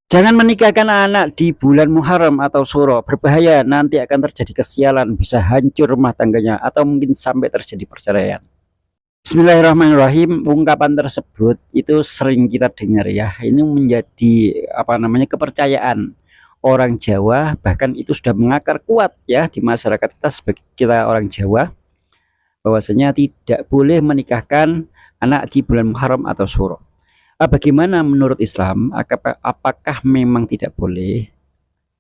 Jangan menikahkan anak di bulan Muharram atau Suro, berbahaya, nanti akan terjadi kesialan, bisa hancur rumah tangganya, atau mungkin sampai terjadi perceraian. Bismillahirrahmanirrahim. Ungkapan tersebut itu sering kita dengar ya. Ini menjadi kepercayaan orang Jawa, bahkan itu sudah mengakar kuat ya di masyarakat kita sebagai kita orang Jawa, bahwasanya tidak boleh menikahkan anak di bulan Muharram atau Suro. Bagaimana menurut Islam? Apakah memang tidak boleh?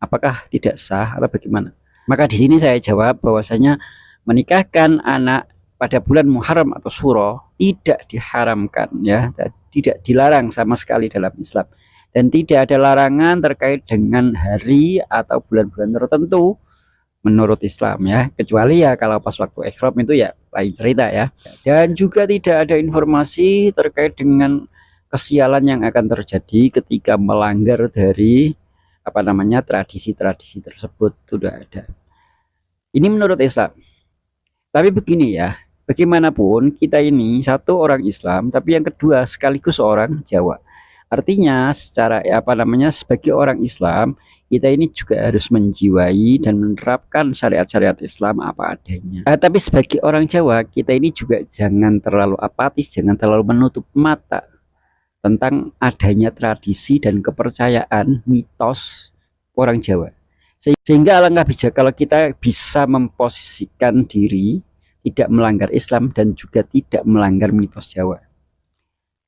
Apakah tidak sah atau bagaimana? Maka di sini saya jawab bahwasanya menikahkan anak pada bulan Muharram atau Suro tidak diharamkan ya, tidak dilarang sama sekali dalam Islam, dan tidak ada larangan terkait dengan hari atau bulan-bulan tertentu menurut Islam ya, kecuali ya kalau pas waktu ihram itu ya lain cerita ya. Dan juga tidak ada informasi terkait dengan kesialan yang akan terjadi ketika melanggar dari tradisi-tradisi tersebut, sudah ada. Ini menurut Islam. Tapi begini ya, bagaimanapun kita ini satu orang Islam, tapi yang kedua sekaligus orang Jawa. Artinya secara sebagai orang Islam, kita ini juga harus menjiwai dan menerapkan syariat-syariat Islam apa adanya. Tapi sebagai orang Jawa, kita ini juga jangan terlalu apatis, jangan terlalu menutup mata tentang adanya tradisi dan kepercayaan mitos orang Jawa. Sehingga alangkah bijak kalau kita bisa memposisikan diri tidak melanggar Islam dan juga tidak melanggar mitos Jawa.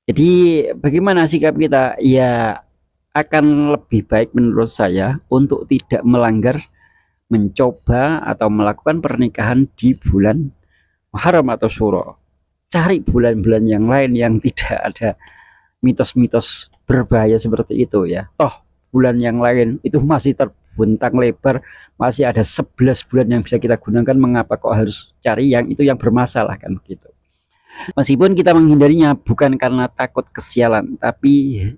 Jadi bagaimana sikap kita? Ya akan lebih baik menurut saya untuk tidak melanggar, mencoba atau melakukan pernikahan di bulan Muharram atau Syuro. Cari bulan-bulan yang lain yang tidak ada mitos-mitos berbahaya seperti itu ya. Toh bulan yang lain itu masih terbentang lebar, masih ada 11 bulan yang bisa kita gunakan, mengapa kok harus cari yang itu yang bermasalah kan begitu. Meskipun kita menghindarinya bukan karena takut kesialan, tapi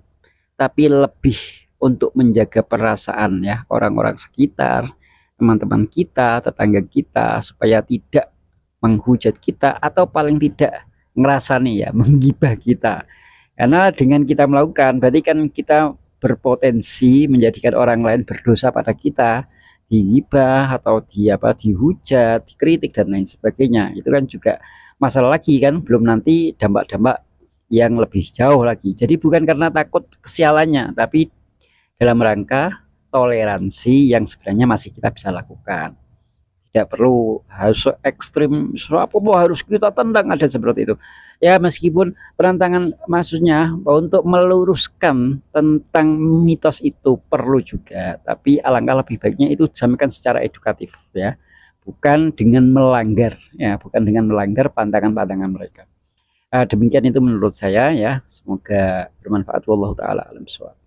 lebih untuk menjaga perasaan ya orang-orang sekitar, teman-teman kita, tetangga kita, supaya tidak menghujat kita atau paling tidak ngerasani ya menggibah kita. Karena dengan kita melakukan berarti kan kita berpotensi menjadikan orang lain berdosa pada kita, digibah atau dihujat, dikritik dan lain sebagainya. Itu kan juga masalah lagi kan, belum nanti dampak-dampak yang lebih jauh lagi. Jadi bukan karena takut kesialannya, tapi dalam rangka toleransi yang sebenarnya masih kita bisa lakukan. Tidak perlu harus ekstrim, apa harus kita tendang, ada seperti itu ya. Meskipun perantangan maksudnya untuk meluruskan tentang mitos itu perlu juga, tapi alangkah lebih baiknya itu disampaikan secara edukatif ya, bukan dengan melanggar ya, bukan dengan melanggar pantangan-pantangan mereka. Demikian itu menurut saya ya, semoga bermanfaat. Wallahu taala alam bissawab.